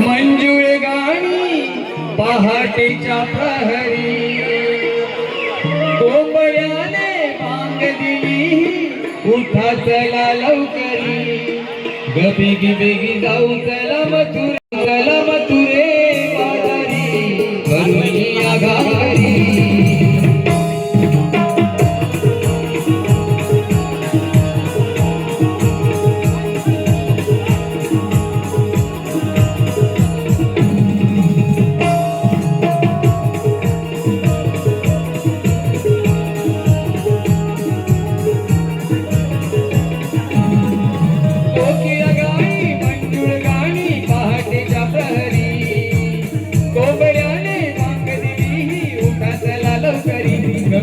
मंजुळ गाणी पहाटेच्या प्रहरी कोंबड्याने बांग दिली उठा चला लवकरी बेगी बेगी जाऊ चला मथुरे बाजारी करूया घागरी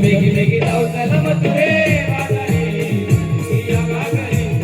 बेगी बेगी जाऊ चला मथुरे बाजारी करूया घागरी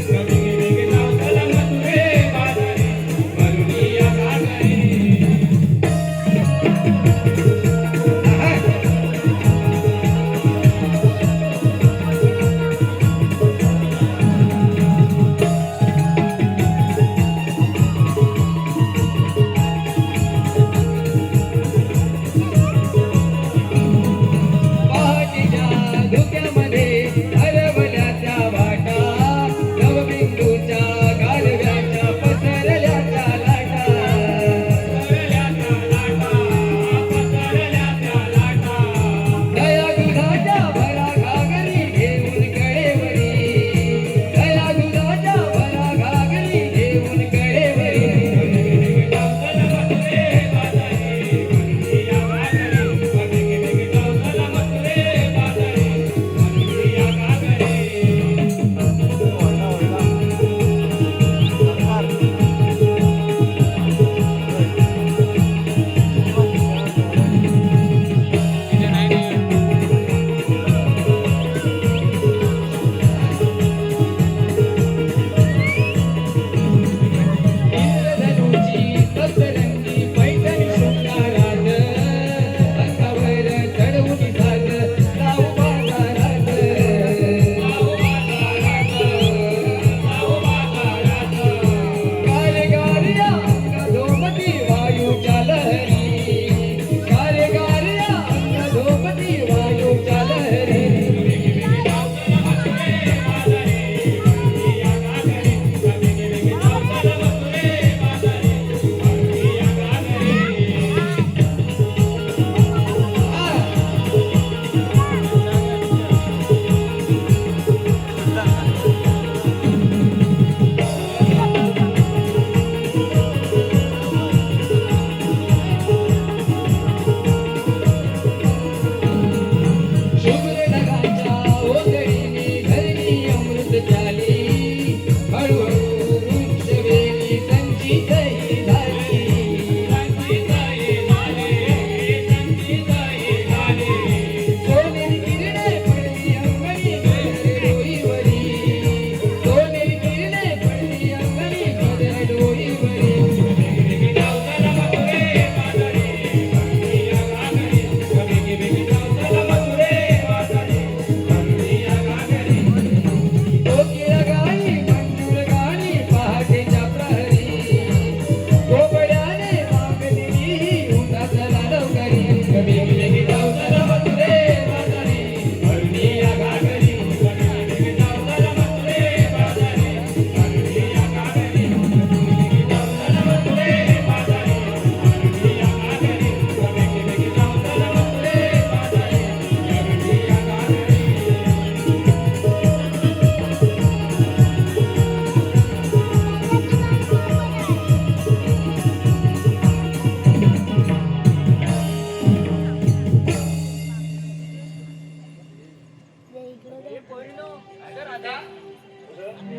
बेगी बेगी जाऊ चला मथुरे बाजारी करूया घागरी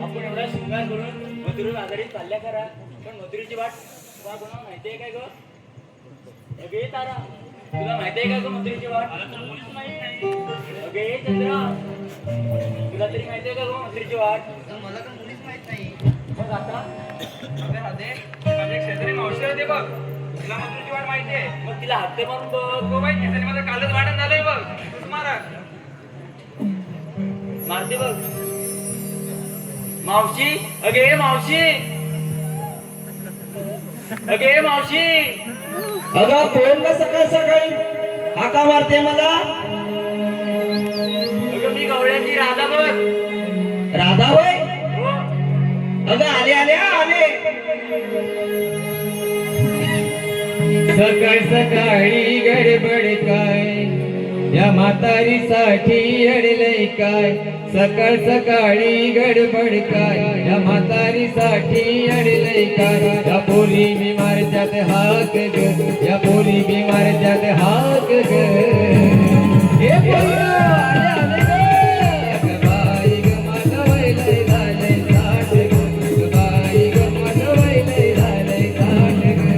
आपण एवढा शृंगार करून मथुरेवर आधारित चालल्या करा, पण मथुरेची वाट तुला कोणाला माहितीये काय ग? अगे तारा, तुला माहितीये का ग मथुरेची वाट? मला तर मुळीच माहित नाही. अगे चंद्रा, तुला तरी माहितीये का ग मथुरेची वाट? मला तर मुळीच माहित नाही. मग आता अगे राधे, माझे शेजारी मावशी होते बघ, तिला मथुरेची वाट माहितीये. मग तिला हत्ते मारून बघ. हो बाई, शेजारी माझं कालच वाटण झालंय बघ. तूच मारा. मारते बघ. मावशी, अगे मावशी. अगे मावशी अगं कोण का सकाळ सकाळी हाका मारते मला? अगं मी गवळ्याची राधा बघ. राधा होय? हो. अगं आले आले आले. सकाळ सकाळी गडबड काय या म्हातारीसाठी अडलय काय? सकाळ सकाळी गडबड काय या म्हातारीसाठी अडलय काय? या पोरी बिमारच्यात हाक ग, या पोरी बिमारच्यात हाक ग. हे पोरी आले आले ग. अगं बाई ग माझं वैलय झालंय साठ ग. अगं बाई ग माझं वैलय झालंय साठ ग.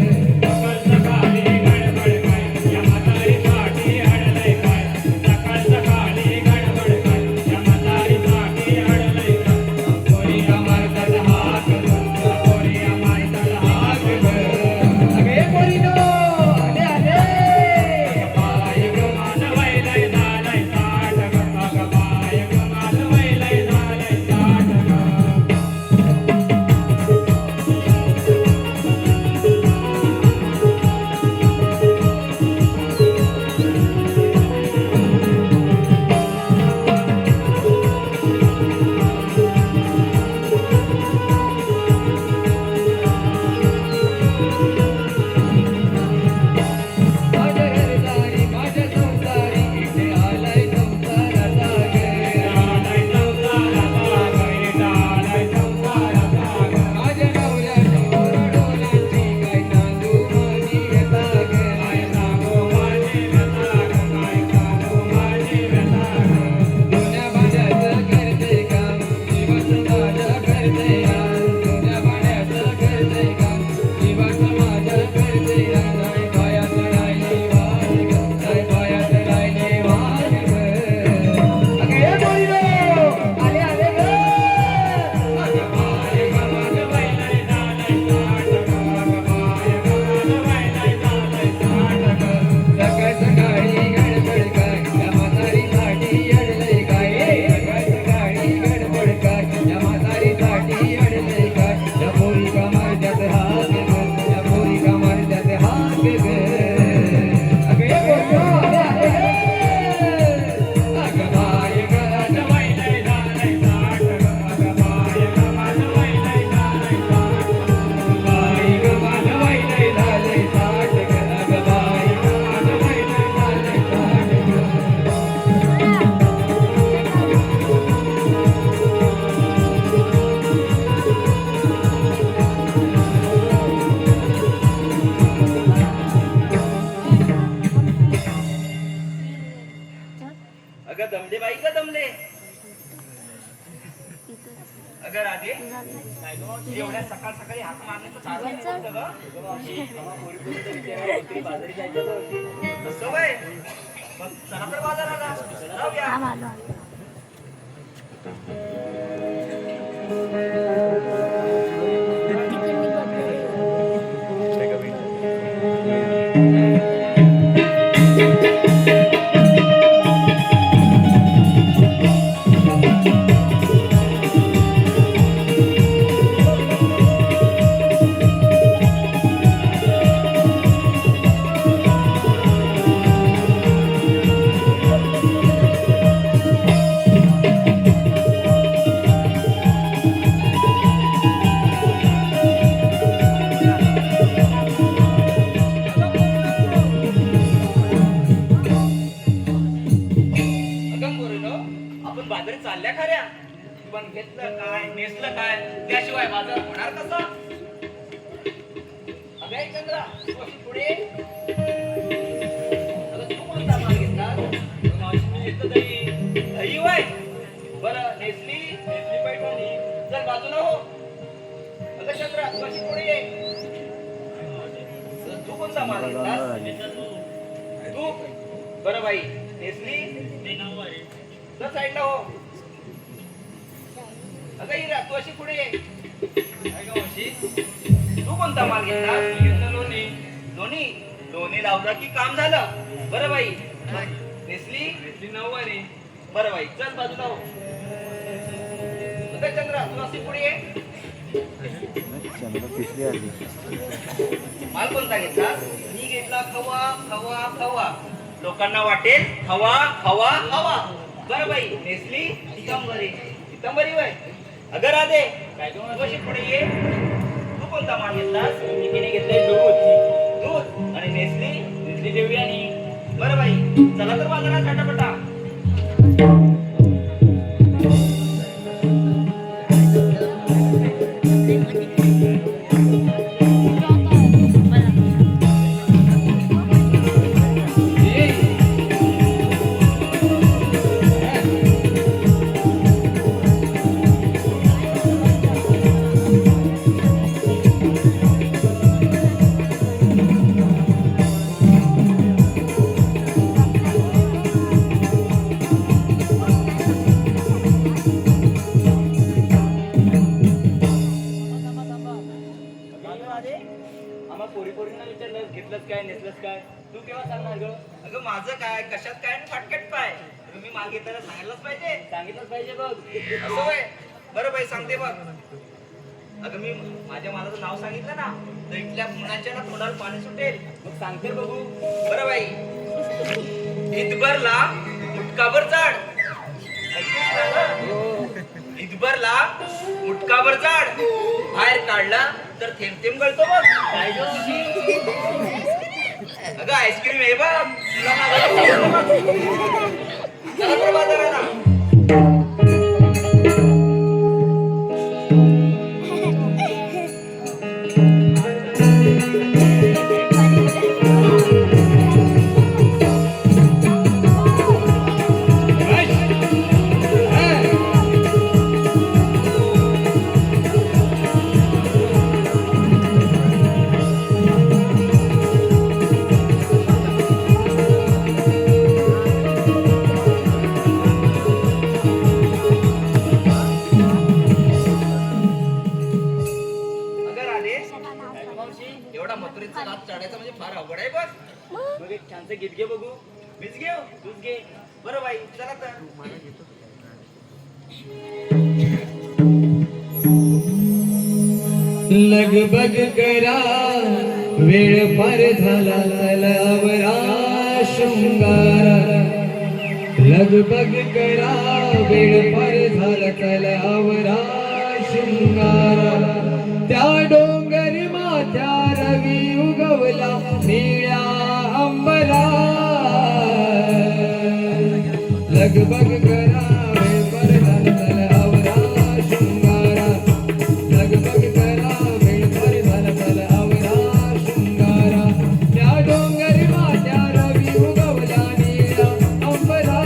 पोरी मारतात हाक ग, पोरी मारतात हाक ग. अगं हे पोरीनो आले आले. अगं बाई ग माझं वैलय झालंय साठ ग. अगं बाई ग माझं वैलय झालंय साठ ग. माझ्या घरदारी माझ्या संसारी इथे आलाय संसाराचा ग. माझ्या नवऱ्याच्या ओरडोलांची काय सांगू माझी व्यथा ग. जुन्या भांड्याचं करते काम दिवस माझं करते आज. जुन्या भांड्याचं करते काम दिवस माझं करते आज. नाही पायात राहिली वाघ ग, नाही पायात राहिली वाघ ग. अगं हे पोरीनो आले आले ग. अगं बाई ग माझं वैलय झालंय साठ ग. अगं बाई ग माझं वैलय झालंय साठ ग. सकाळ सकाळी गडबड काय या म्हातारीसाठी अडलय काय? सकाळ सकाळी गडबड काय या म्हातारीसाठी अडलय काय? या पोरी का मारत्यात हाक ग, या पोरी का मारत्यात हाक ग. अगं हे पोरीनो आले आले ग. अगं बाई ग माझं वैलय झालंय साठ ग. अगं बाई ग माझं वैलय झालंय साठ ग. बाई ग माझं वैलय झालंय साठ ग. अगं बाई ग माझं वैलय झालंय साठ ग. अगं दमले बाई का दमले? अगं राधे काय गं मावशी, एवढ्या सकाळ सकाळी हाक मारण्याचं चालू आहे कोणतं गं? अगं मावशी, आम्हा पोरी-पोरीचं विचारायला होती, बाजारी जायचं होतं. असं व्हय? मग चला तर बाजाराला. जाऊया. अगं पोरीनो, आपण बाजारी चालल्या खऱ्या, पण घेतलं काय नेसलं काय त्याशिवाय बाजार होणार कसा? अगं हे चंद्रा, तू अशी पुढे ये. अगं तू कोणता माल घेतलास? अगं मावशी, मी घेतलं दही. दही होय? बरं नेसली पैठणी. चल बाजूला हो. अगं चंद्रा, तू अशी पुढे ये. अगं, तू कोणता माल घेतलास? तू बरं बाई नेसली तर साईडला हो. अगं हिरा, तू अशी पुढे ये. काय गं मावशी, तू कोणता माल घेतला? घेतलं लोणी. लोणी लोणी लावला की काम झालं. बरं बाई नेसली नऊवारी. बरं बाई चल बाजूला हो. अगं चंद्रा, तू अशी पुढे ये. माल कोणता घेतला? मी घेतला खवा खवा खवा. लोकांना वाटेल खवा खवा खवा. बरं बाई, नेसली पितांबरी. पितांबरी वय. अगं राधे, काय कशी पुढे ये. तू कोणता माल घेतलास? मी घेतलंय दूध. दूध आणि नेसली देवयानी. बरं बाई, चला तर बाजारात फटाफटा. आम्हा पोरींना विचारलं घेतलंच काय नेसलंच काय. तू केव्हा सांगणार ग? अगं माझं काय, कशात काय फाटकट पाय. तुम्ही माल घेताना सांगायलाच पाहिजे. सांगितलंच पाहिजे बघ. असं होय. बरं बाई, सांगते बघ. अगं मी माझ्या मालाचं नाव सांगितलं ना, तर इथल्या मुलांच्या ना तोंडाला पाणी सुटेल. मग सांगते बघू. बरं बाई, इथभरला मुटकाभर जाड. इथभरला मुटकाभर जाड. बाहेर काढला तर थेंब थेंब गळतो बघ. अगं आईस्क्रीम आहे बघ. तुला मागायला सांगितलं बघ. चला तर बाजाराला. एवढा मथुरेचा रात चढायचा म्हणजे फार अवघड आहे बघ. मग एक छानसे गीत घे बघू. मीच घेऊ? तूच घे. बरं बाई, चला तर. लगबग करा, वेळ फार झाला, चलावरा शृंगार. लगबग करा, वेळ फार झाला, चलावरा शृंगार. त्या डोंगर माथ्या रवी उगवला निळ्या अंबरा. लगबग करा, वेळ फार झाला, चलावरा शृंगारा. लगबग करा, वेळ फार झाला, चलावरा शृंगारा. त्या डोंगर माथ्या रवी उगवला निळ्या अंबरा.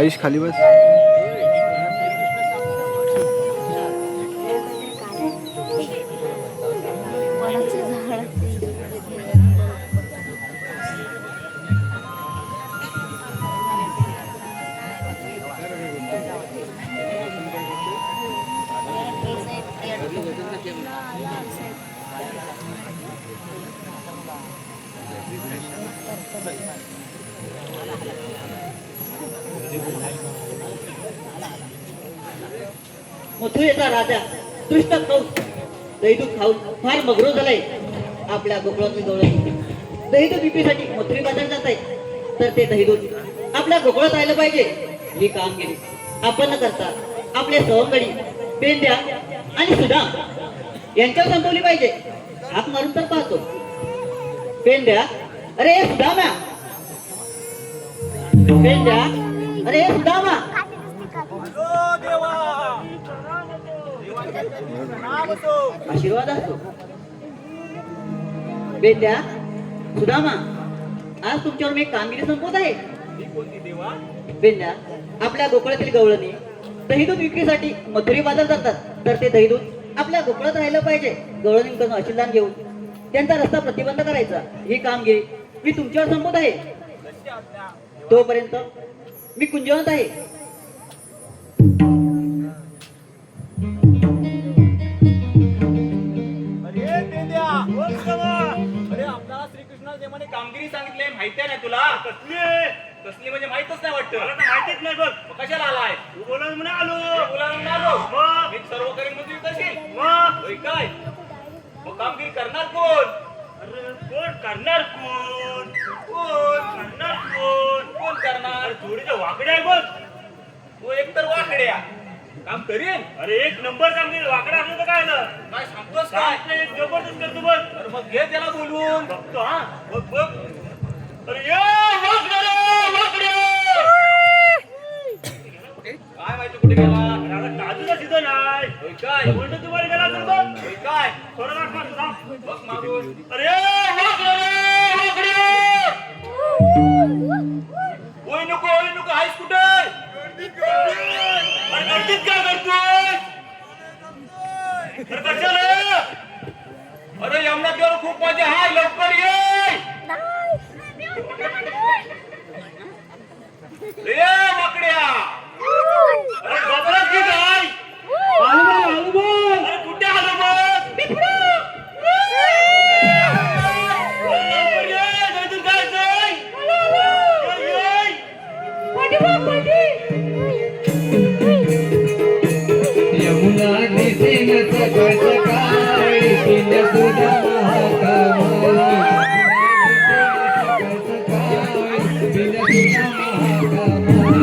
आयुष खाली बस. मथुरेचा राजा दुष्ट कंस दहीदूध खाऊन फार मग्न झालाय. आपल्या गोकुळातली गवळणी दहीदूध विक्रीसाठी मथुरे बाजार जात आहे. तर ते दहीदूध आपल्या गोकुळात राहिलं पाहिजे ही कामगिरी आपण न करता आपले सवंगडी पेंड्या आणि सुदाम यांच्यावर संपवली पाहिजे. हात मारून तर पाहतो. पेंड्या, अरे सुदामा. पेंड्या, अरे सुदामा. आशीर्वाद असतो. बेद्या, सुदामा, आज तुमच्यावर मी कामगिरी संपवत आहे. बेद्या, आपल्या गोकुळातील गवळणी दहीदूध विक्रीसाठी मथुरी बाजार जातात. तर ते दहीदूध आपल्या गोकुळात राहिलं पाहिजे. गवळणींकडून आशीर्वाद घेऊन त्यांचा रस्ता प्रतिबंध करायचा ही कामगिरी मी तुमच्यावर संपवत आहे. तोपर्यंत मी कुंजवत आहे. अरे आपल्याला श्रीकृष्ण देवाने कामगिरी सांगितली माहिती आहे ना तुला? कसली म्हणजे माहितच नाही वाटतं. मला तर माहितीच नाही. बघ मग कशाला आलाय? तू बोलावून म्हणून आलो. बोलावून आलो मग मी सर्व करीन मग तू करशील मग काय? मग कामगिरी करणार कोण? अरे कोण करणार? कोण करणार? कोण करणार? थोडीच्या वाकड्या आहे बघ. तू एकतर वाकड्या काम करीन. अरे एक नंबर कामगिरी. वाकडा असलं तर काय झालं? काय सांगतोस? काय एक जबरदस्त करतो बघ. अरे मग घे त्याला बोलवून. बघतो हा. बघ बघ. अरे ये वाकड्या. काय माहिती कुठे गेला? काजूला सीझन नाही काय? कोणतं तुम्हाला गेला तर बघ काय थोडं बघ मागून. अरे ओय नको हायस कुठे? अरे गर्दीत काय करतोय? अरे कशाला? अरे यमुना देवाला खूप मजा आहे. लवकर ये. ये माकड्या. अरे गबरात की काय? अरे कुठे आलो मग? लवकर ये. जायचं जायचंय. यमुना दिसेन सकाळ सकाळी पिंड तुझ्या महाकामाई. सकाळ सकाळी पिंड तुझ्या महाकामाई.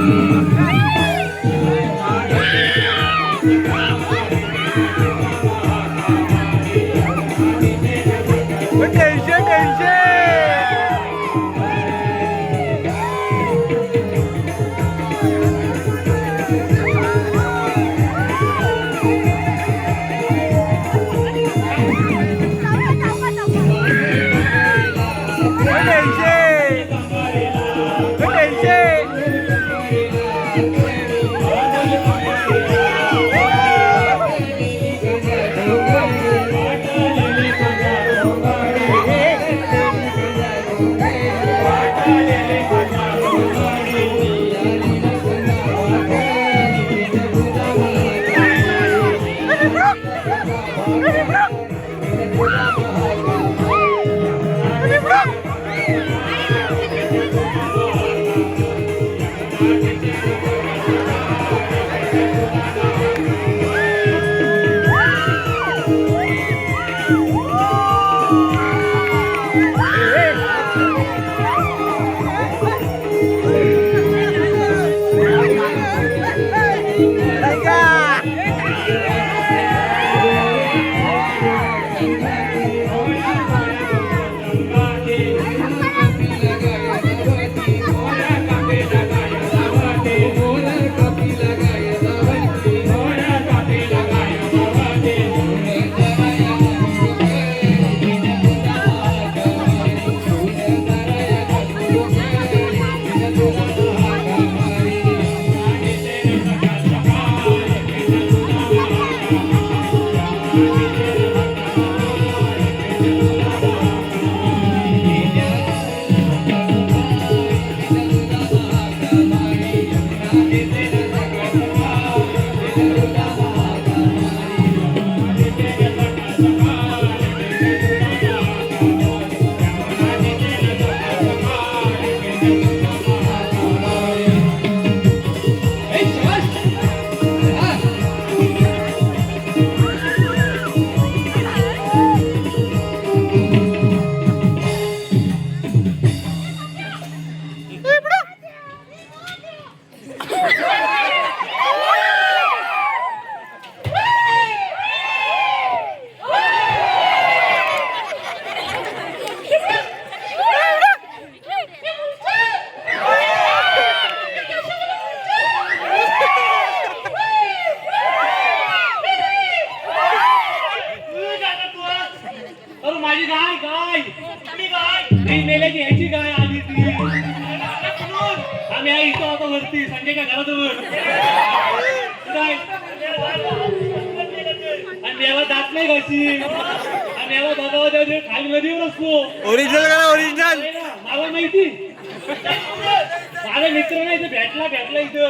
अरे माझी गाय गाय ती मेल्याची ह्याची गाय आली ती आम्ही इथं होतो वरती संजय का घराजवळ काय आणि देवा दात नाही घाशी आणि देवा दादा खाली नदीवर असतो ओरिजिनल करा ओरिजिनल मला माहिती माझा मित्र नाही भेटला इथं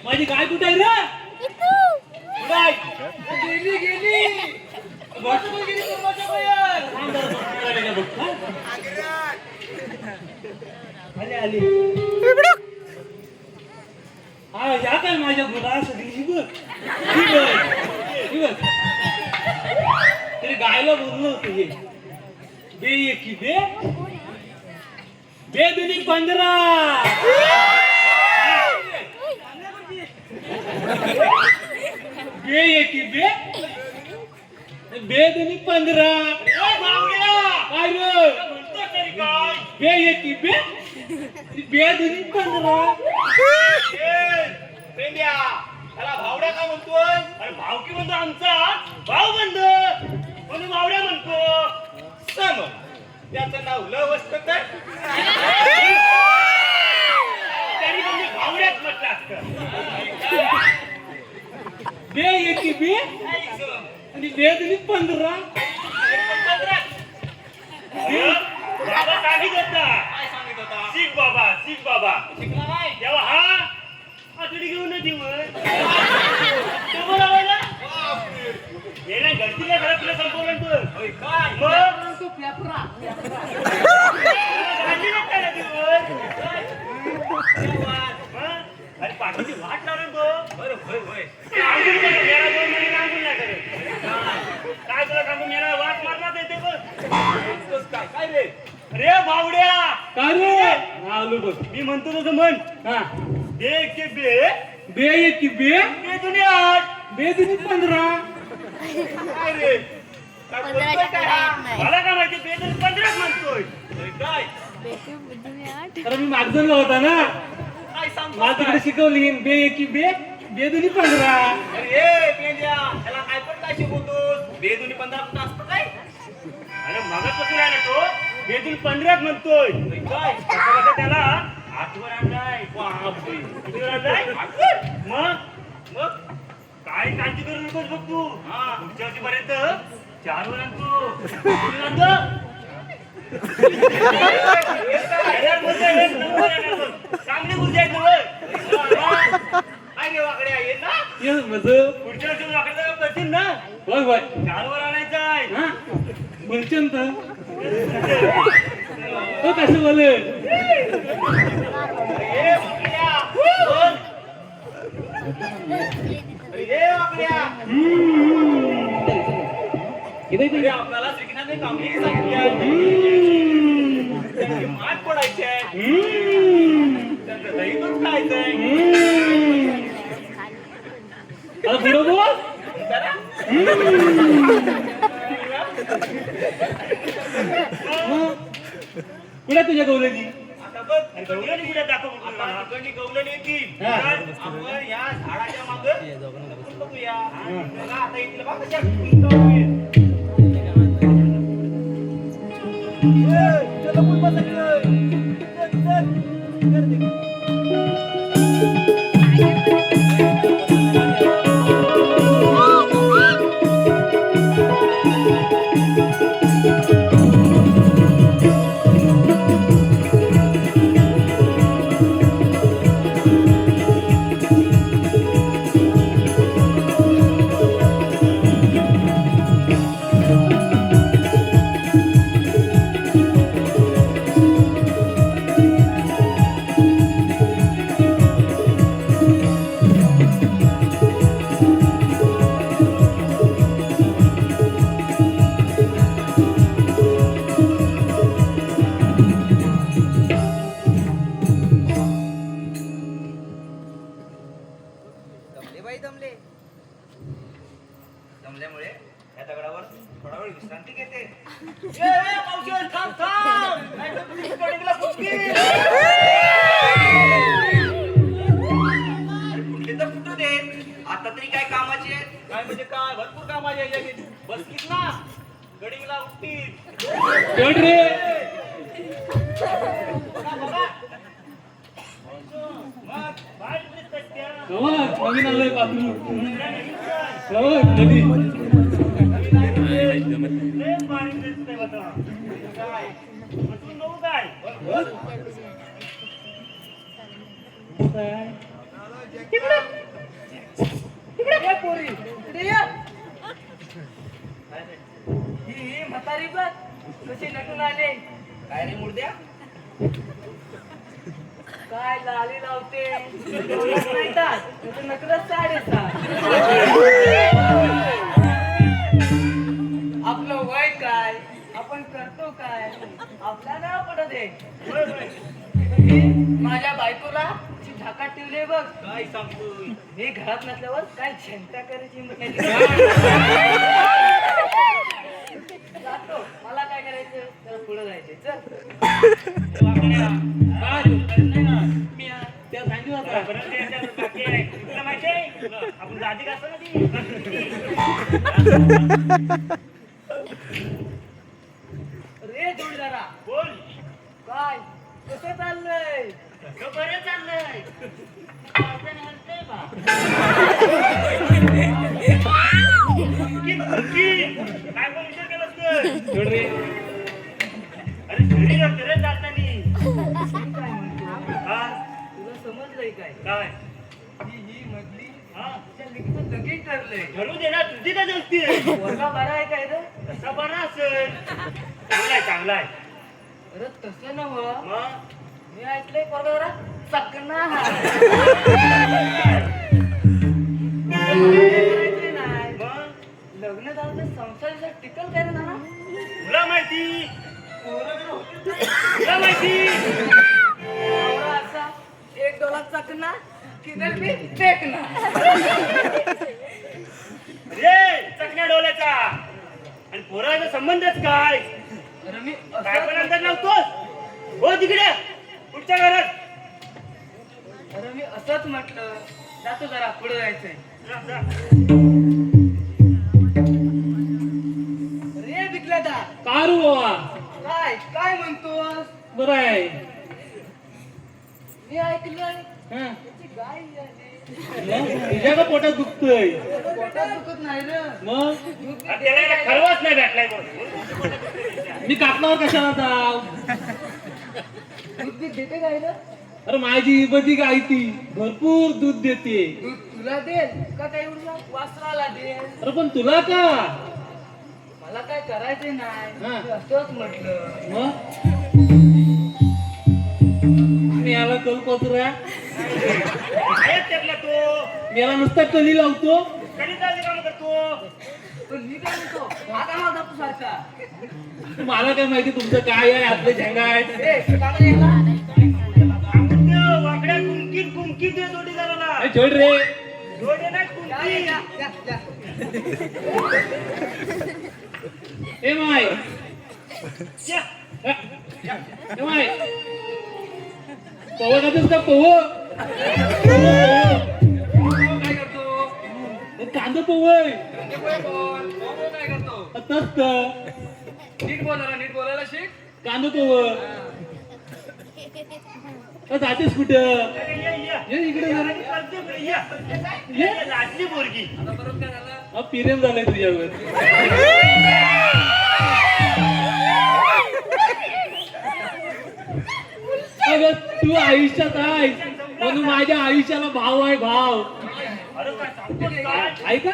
माझी गाय कुठे आहे रे गाय गेली आली हा या काय माझ्या मुलासाठी तरी गायला बोललो होतो हे बे एकी बे दुनी 15 बे एकी बे दुनी 15 काय रे बे एकी बे दुनी 15 त्याला भावड्या का म्हणतोय? अरे भावकी म्हणतो आमचा भाऊ बंद म्हणून भावड्या म्हणतो सम त्याचं नाव ल वस्त तर तरी म्हणजे भावड्याच म्हटलं असतं बे एकी बे आणि बे दुनी 15 बाबा सांगित होता काय सांगित होता शिक बाबा शिकला नाही तेव्हा हा आतडी घेऊन घरतीला घरात तुला संपवलं तू अरे पाठीची वाट लावलं तो काय तुला सांगू मेरा वाट मारला ते काय रे रे भावड्या काय रे आलो बघ मी म्हणतो तसं म्हण हा बे के बे बे एकी बे दुनी 8 बे दुनी 15 काय रे काय बोलतोय काय हा? मला काय माहिती बे दुनी 15 म्हणतोय काय अरे मी मागजणला होता ना काय सांगतो मला तिकडे शिकवली बे एकी बे दुनी 15 अरे पेंड्या त्याला काय पण काय शिकवतोस बे दुनी 15 कुठं असतं काय अरे मगापासून आहे ना तो बे दुनी 15 म्हणतोय काय कसं त्याला आठवण आणलाय बापरे किती वेळ आणलाय मग काय काळजी करू नकोस बघ तू हा पुढच्या वर्षीपर्यंत 4 वर आणतो चांगली गुरुजी आहेत काय रे वाकड्या येत ना माझं पुढच्या वर्षी वाकड्या करतील ना होय होय 4 वर आणायचं आहे हा बोलचन तर हो कसं बोले आपल्याला श्रीकृष्णाने कामगिरी सांगितली त्यांची मात पडायची आहे त्यांचं दही दूध खायचंय आता पुढं बोल कुठे तुझ्या गौरजी आता बघ गवळणी कुठे दाखव गवळणी येतील हा. आपण या झाडाच्या मागे बघूया बघा आता इथलं बघ कशा चला पण बसायचं जमल्यामुळे या दगडावर थोडा वेळ विश्रांती घेते. पावसाळ्यात थांब थांब नाहीतर तुझी कडिंगला फुटकी. कुठले तर फुटू दे, आता तरी काय कामाची आहे. काय म्हणजे काय भरपूर कामाची आहे याच्यात. बसकीत ना कडिंगला उठती. चढ रे. मग बाहेर कुठे कट्ट्या? नवीन आलंय बाथरूम. नदी. लय पाणी दिसतंय बघा. काय बसून नको काय. ये पोरी इकडे ये. ही म्हातारी बघ कशी नटून आले. काय रे मुर्द्या? काय लाली लावते डोळ्यात नाहीतात तुझं नकलच साडेसा. आपलं वय काय आपण करतो काय आपल्याला पडत आहे. माझ्या बायकोला ढाकात ठेवले बघ. काय सांगतो? मी घरात नसल्यावर काय चिंता करायची जातो. मला काय करायचं तर पुढे जायचे. चल मी त्या सांगितलं होतं. परत याच्यात बाकी आहे. तुला माहिती आहे आपण दादी घालतो ना ती. रे जोडीदारा बोल. काय कसं चाललंय. तो बरं चाललंय. काय पण विचार केलास तर? चढ रे. अरे शिडी लागते रे चालतानी. काय म्हणतो हा तुला समजलंय काय काय? ही मधली हा त्या लिखीचं लगीन ठरलंय. ठरू दे ना, तुझी का जगते? पोरगा बरा आहे काय रे. तसा बरा असेल. चांगला आहे चांगला आहे. अरे तसं नव्ह मग मी ऐकलंय पोरगा जरा चकना नाही. मग लग्न झालं तर संसाराचा टिकल काय रे नाना. तुला माहिती, तुला माहिती. नवरा असा एक डोला चकना किधर भी फेकना. रे चकण्या डोल्याचा आणि पोराचा संबंधच काय? अरे मी काय पण असं अंदाज लावतोस? हो तिकडे पुढच्या घरात. अरे मी असंच म्हटलं. जातो जरा पुढे जायचंय. जा, जा. रे बिकलादा कारू बाबा. काय काय म्हणतोस. बरं आहे. मी ऐकलंय हं. त्याची गाय आली. मग तुझ्या का पोटात दुखतंय. पोटात दुखत नाही रे. मग दूध आणि बी त्याला देते काय काय? खरवच नाही भेटलाय बघ. मी कापणावर कशाला जाव. दूध बी देते काय रे. अरे माझी बदी गाय ती भरपूर दूध देते. दूध तुला देल का काही उरला वासराला देल. अरे पण तुला का. मला काय करायचे नाही. हा. मी असंच म्हटलं. मग मी याला कल कोसरा. आहे त्यातला तो. मी याला नुसता कली लावतो. कधी चालते काम करतो? पण मी काय म्हणतो आता माझा तू सारखा. मला काय माहिती तुमचं काय आहे आपले झेंगा आहेत. ए कामाला ये ना. सांगून दे, वाकड्या कुंकीत कुंकीत दे जोडीदाराला. ए, छोड रे. जोडे नाही या, कुंकीत. या, या, या. ए माय. या. ए माय. पव खातेस का पव. काय करतो. कांदा पव आहे. म्हणजे काय बोल. बोल काय करतो. आताच तर नीट बोलायला शिक. कांदा पव. जातेस कुठं अरे ये ये इकडे जरा चालते बरं, ये लाजली पोरगी आता परत काय झालं हा प्रेम झालंय तुझ्यावर अगं तू आयुष्यात आहे म्हणून माझ्या आयुष्याला भाव आहे भाव अरे काय सांगतोस काय ऐका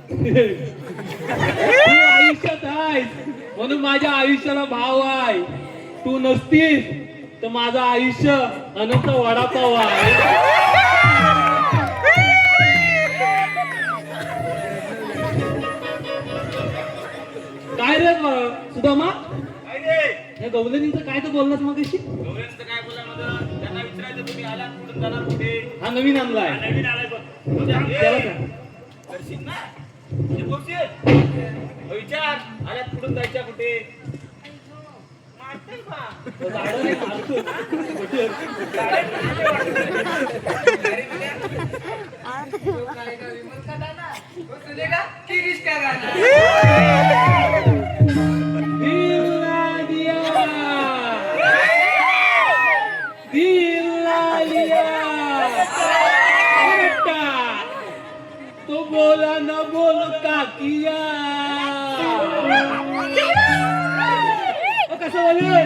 तू आयुष्यात आहेस म्हणून माझ्या आयुष्याला भाव आहे तू नसतीस तर माझं आयुष्य अनंत वडापाव आहे काय रे सुदामा काय रे या गवलनीचं काय तर बोललास मग अशी गौऱ्यांचं काय बोला माझं त्यांना विचारायचं तुम्ही आला कुठून जाणार कुठे हा नवीन आणलाय हा नवीन आलाय बघ तो जा. त्याला काय? करशील ना हे बोलशील विचार आल्यात कुठून जायच्या कुठे मारतील बा. तो झाडं नाही मारतो. कुठे? तो काय का विमल का दाना तो तुझे का किरीश का गाना दिल दिया बेटा तो बोला न बोल का किया कसं बोलले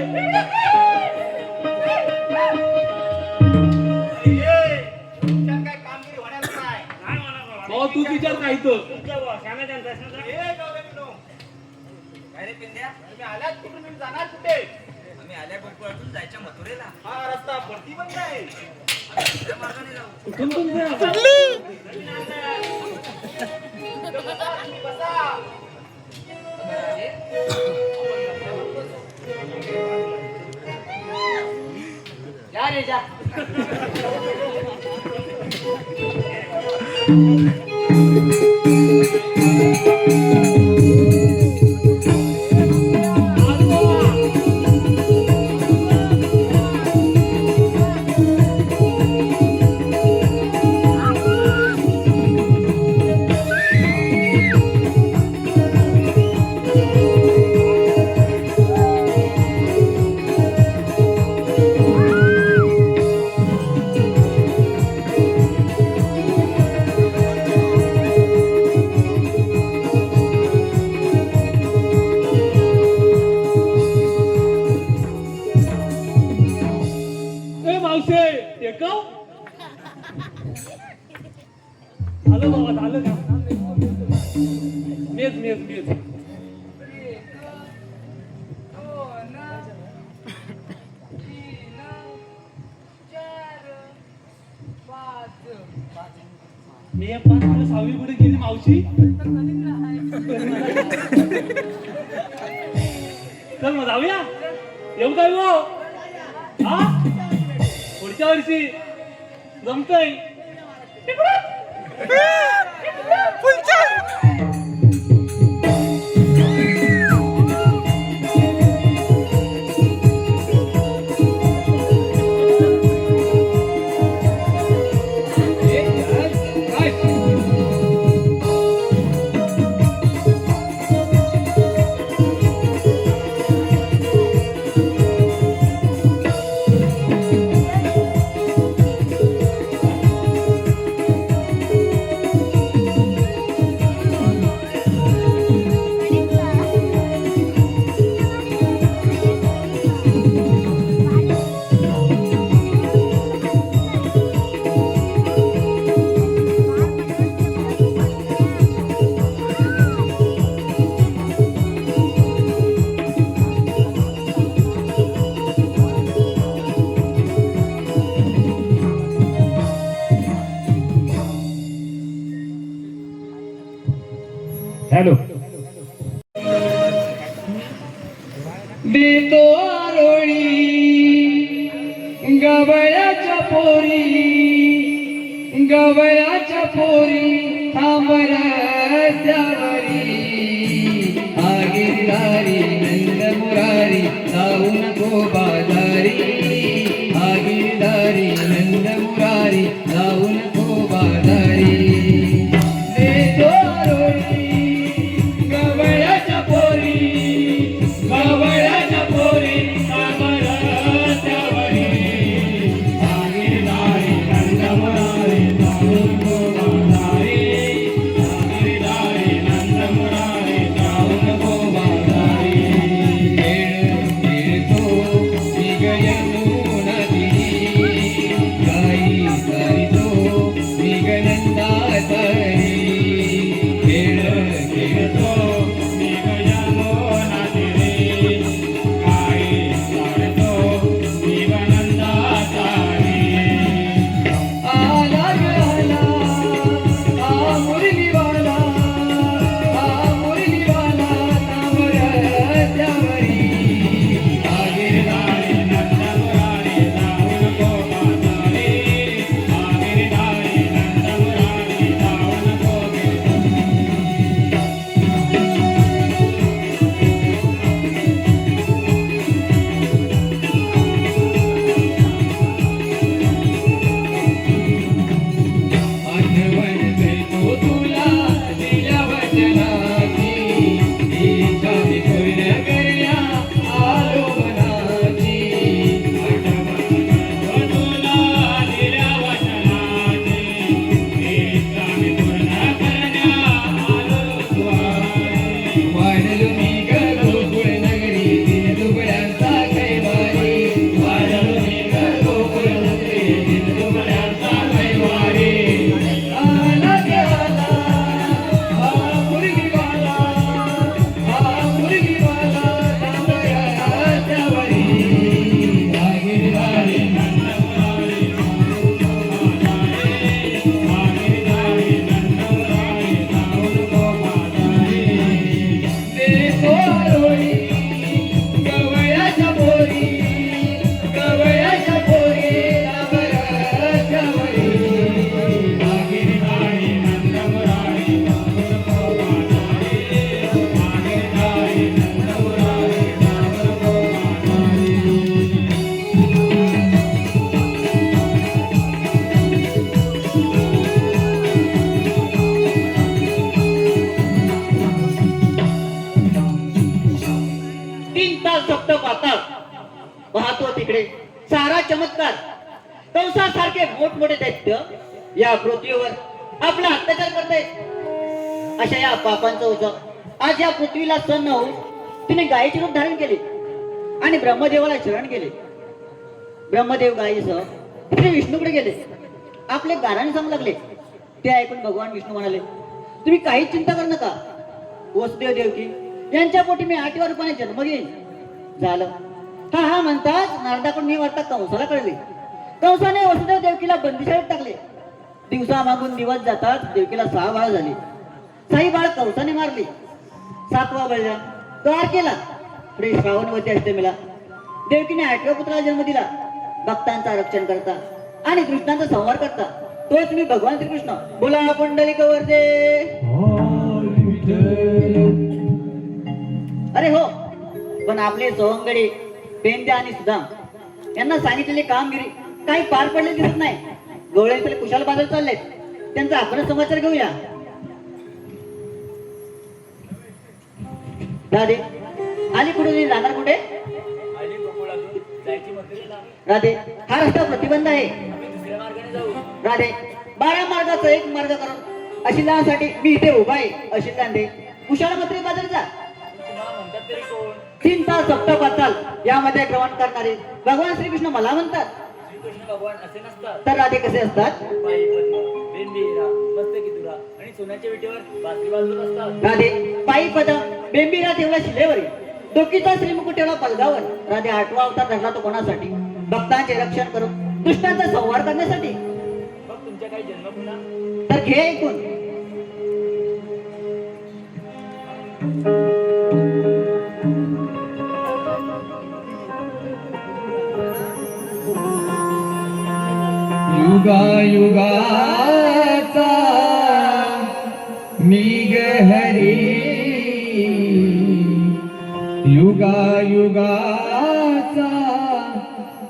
विचार काय कामगिरी होण्याचं काय नाही म्हणा बाबा. भाऊ तू विचार काय तो तुमचं बुवा, श्याम्या त्यांचा प्रश्न जरा. ए, गौऱ्या मिनो. काय रे पिंड्या तुम्ही आलात कुठून तुम्ही जाणार कुठे आम्ही आल्या गोकुळातून जायच्या मथुरेला हा रस्ता भरती बंद आहे त्या मार्गाने जाऊ कुठून तुमचं तुम्ही बसा जा रे जा ए मावशे ते का आलं बाबा झालं का मेज मेज मेज मी या 5 दिवस सहावी कुठे गेली मावशी चल मग जाऊया येऊ काय हो हा पुढच्या वर्षी जमतय हॅलो देतो आरोळी गवळ्याच्या पोरी थांब रस्त्यावरी आगिरदारी नंद मुरारी जाऊ नको बाजारी आगिरदारी नंद मुरारी जाऊ नको बाजारी देतो आरोळी गवळ्याच्या पोरी थांब रस्त्यावरी सारा चमत्कार कंसासारखे मोठमोठे दैत्य या पृथ्वीवर आपला अत्याचार करतायत. अशा या पापांचं ओझं आज या पृथ्वीला सण न होऊन तिने गायीचे रूप धारण केले आणि ब्रह्मदेवाला शरण केले. ब्रह्मदेव गायीसह तिथे विष्णूकडे गेले. आपले गाराने सांगू लागले. ते ऐकून भगवान विष्णू म्हणाले, तुम्ही काहीच चिंता करू नका. वसुदेव देवकी यांच्या पोटी मी 8व्या रूपाने जन्म घेईन. झालं. हा म्हणताच नारदाकडून मी वार्ता कंसाला कळली. कंसाने वसुदेव देवकीला बंदिशाळेत टाकले. दिवसा मागून दिवस जातात देवकीला 6 बाळ झाली. 6 बाळ कंसाने मारली. 7वा बळीराम द्वारकेला पुढे श्रावणवती अष्टमीला देवकीने 8व्या पुत्राला जन्म दिला. भक्तांचा रक्षण करता आणि कृष्णाचा संहार करता तोच मी भगवान श्रीकृष्ण. बोला पुंडलिक वरदे. अरे हो, पण आपले सवंगडी पेंद्या आणि सुदाम यांना सांगितलेली कामगिरी काही पार पडले दिसत नाही. गवळ्यांकडे कुशाल बाजार चाललेत. त्यांचा आपण समाचार घेऊया. राधे आली कुठे जाणार कुठे? आली गोकुळातून जायची मथुरेला. राधे हा रस्ता प्रतिबंध आहे. आम्ही दुसऱ्या मार्गाने जाऊ. राधे 12 मार्गाचा एक मार्ग करून अशिलांसाठी मी इथे उभा आहे. अशिलांदे कुशाल मथुरे बाजार जा. तुम्हाला म्हणतात तरी कोण? 3 तास सप्त पाताल यामध्ये क्रमण करणारे भगवान श्रीकृष्ण मला म्हणतात. श्रीकृष्ण भगवान असे नसतात. तर राधे कसे असतात? पायी पद्म, बेंबीरा, मस्तकी तुरा आणि सोन्याच्या विटेवर बासरी वाजवत असतात. राधे पायी पद बेंबीरा ठेवला शिलेवरी. डोकीचा श्रीमुकुट ठेवला पलगावर. राधे 8वा अवतार धरला तो कोणासाठी? भक्तांचे रक्षण करून दुष्टांचा संहार करण्यासाठी. मग तुमच्या काही जन्म पुन्हा? तर घे ऐकून. युगायुगाचा मी ग हरी, युगायुगाचा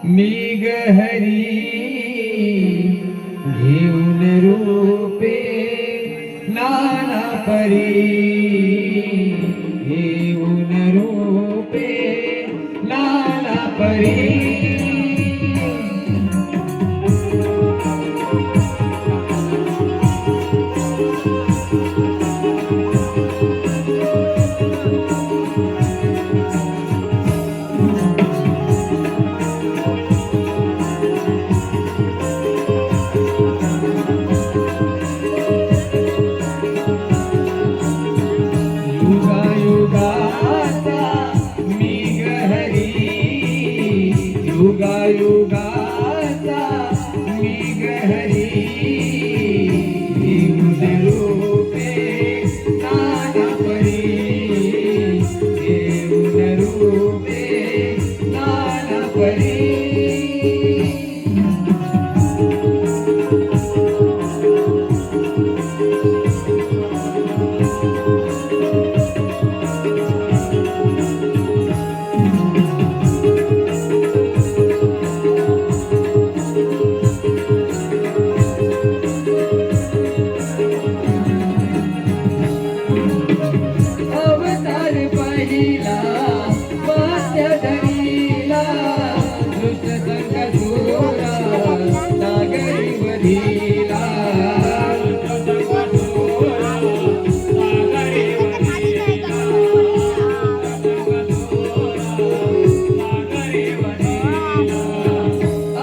मी ग हरी, घेऊन रूपे नाना परी, घेऊन रूपे नाना परी. युगायुगाचा मी ग हरी, घेऊन रूपे नाना परी, घेऊन रूपे नाना परी. अवतार पहिला वास्य धरीला, दुष्ट संग दूरा नागरी वधीला,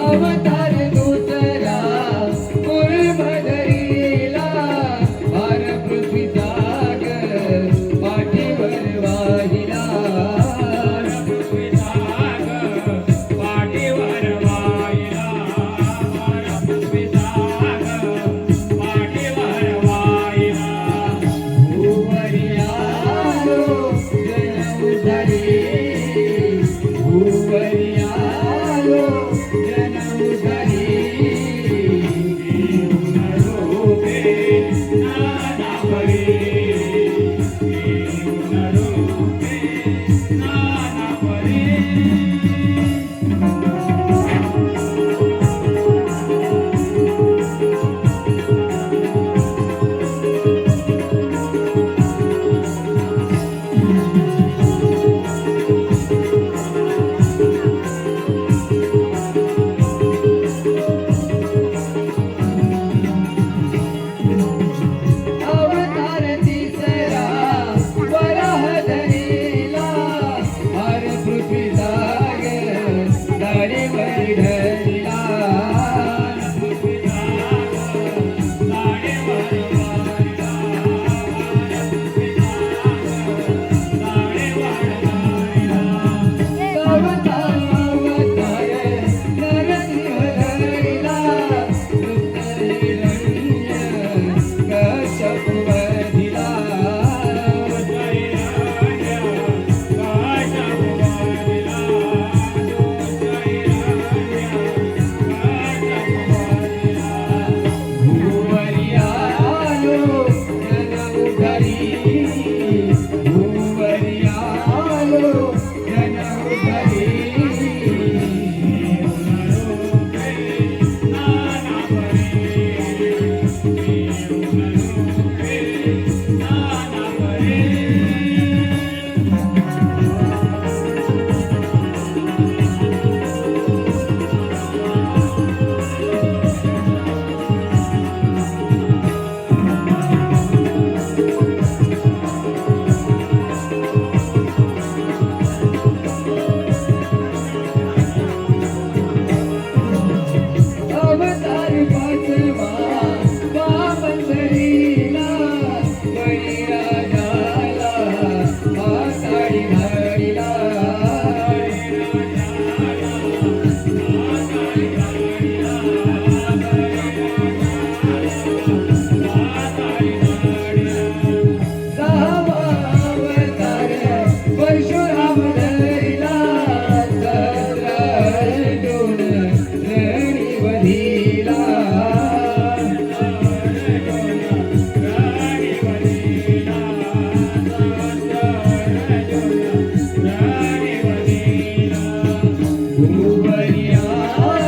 अवतार दुसरा कुर्म धरीला, भार पृथ्वीचा पाठीवर वाहिला, पाठीवर वाहिला.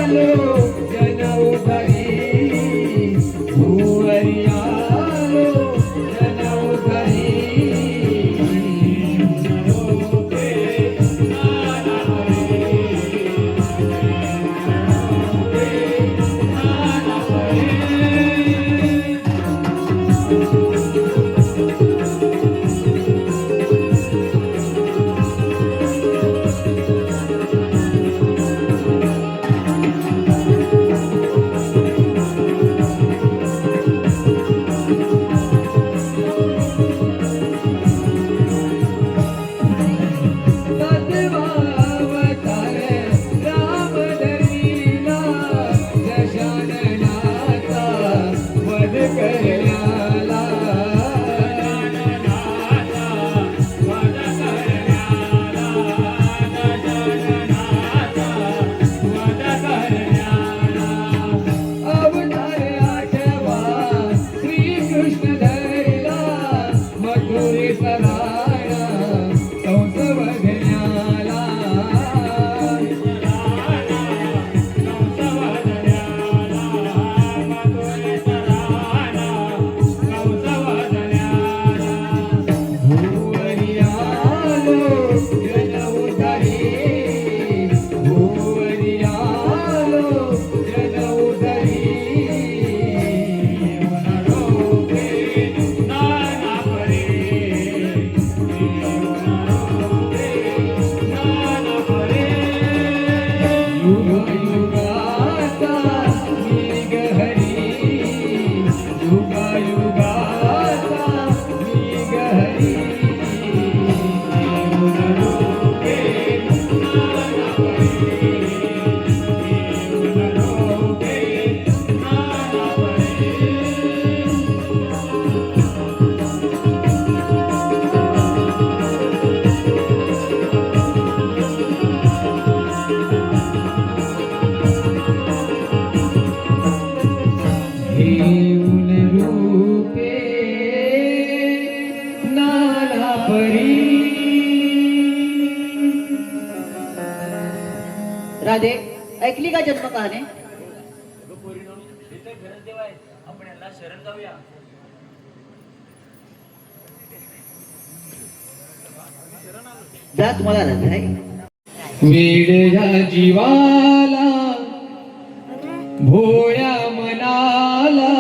जन उधरी भुवरी आलो जन उधरी सत्वावतार राम धरला दशाननाचा वध करण्याला अवतार आठवा श्रीकृष्ण धरला मथुरे सराणा कंस वधण्याला भुवरी आलो जन उधरी भुवरी आलो जन उधरी युग युगाचा मी गहरी युगा युगाचा मी गहरी घेऊन रूपे नाना परी राधे ऐकली का जन्म कहाणी इथं खरंच देव आहे आपण यांना शरण जाऊया जा तुम्हाला राजा आहे वेड ह्या जीवाला भोळ्या मनाला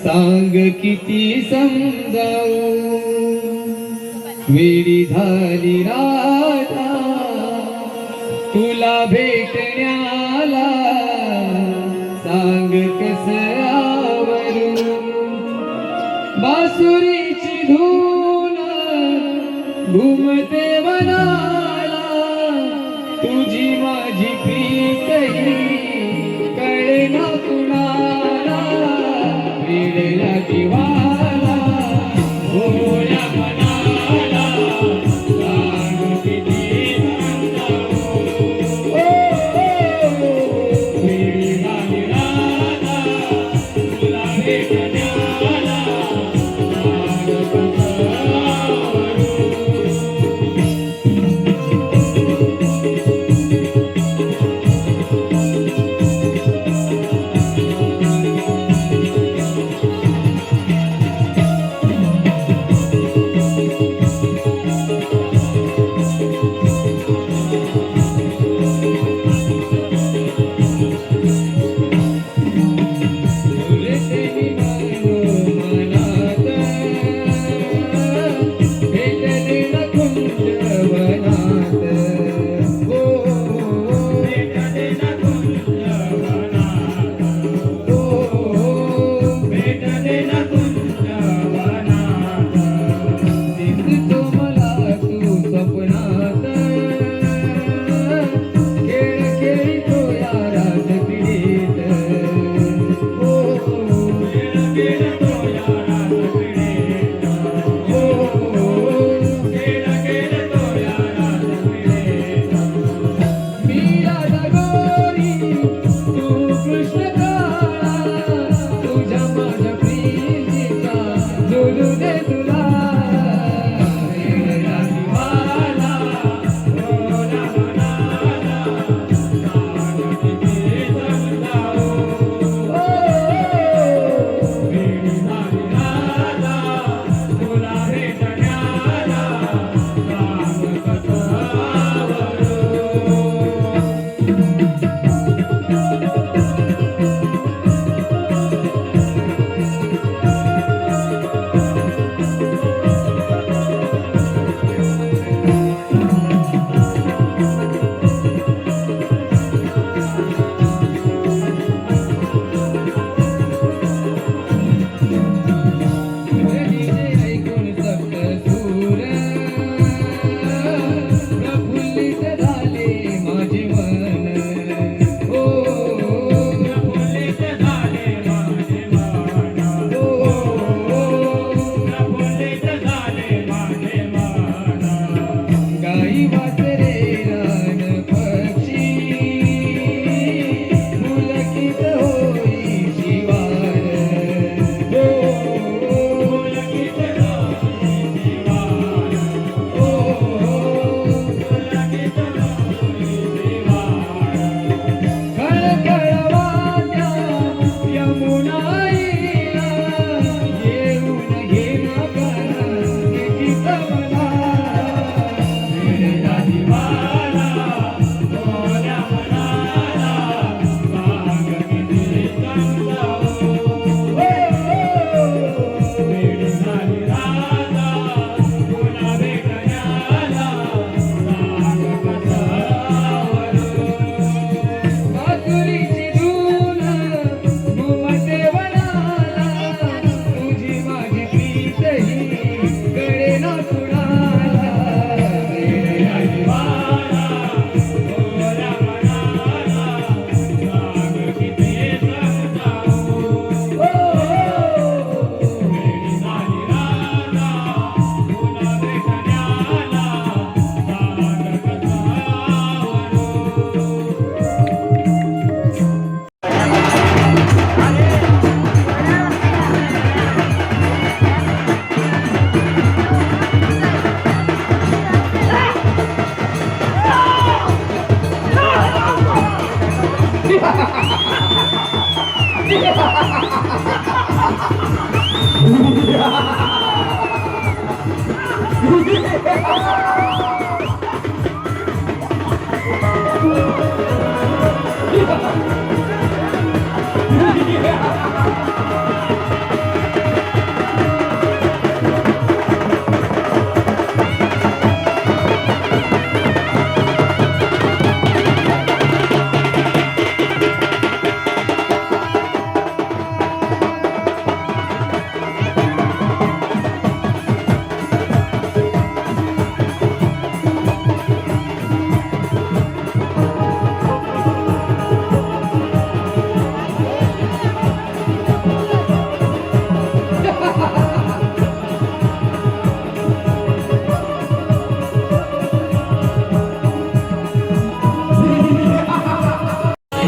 सांग किती समजावू वेडी झाली राधा तुला भेटण्याला सांग कस आवरू बासुरीची धून घुमते वनाला तुझी माझी प्रीतही कळेना कुणाला वेडेला जीवाला भोळ्या मनाला सांग किती समजावू. वेडी झाली राधा तुला भेटण्याला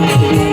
Thank you.